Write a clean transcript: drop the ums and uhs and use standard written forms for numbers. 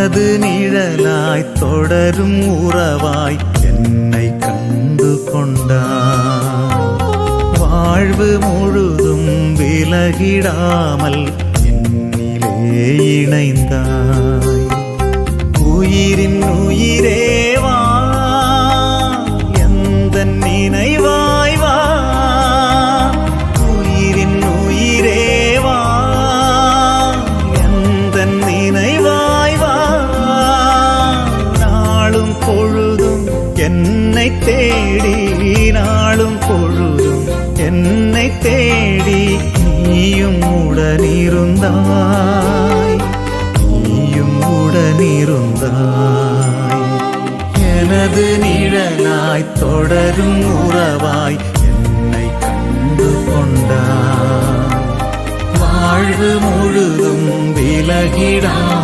எனது நிழலாய் தொடரும் உறவாய் என்னை கண்டு கொண்டாய். வாழ்வு முழுதும் விலகிடாமல் என்னிலே இணைந்தாய். உயிரின் உயிரேவா எந்த நினைவாய் வா. உயிரின் உயிரேவா எந்த நினைவாய் வா. நாளும் பொழுதும் என்னை தேடி, நாளும் பொழுதும் என்னை தேடி நீயும் உடனிருந்தாய், நீயும் உடனிருந்தாய். எனது நிழலாய் தொடரும் உறவாய் என்னை கண்டு கொண்டாய். வாழ்வு முழுதும் விலகிடாமல்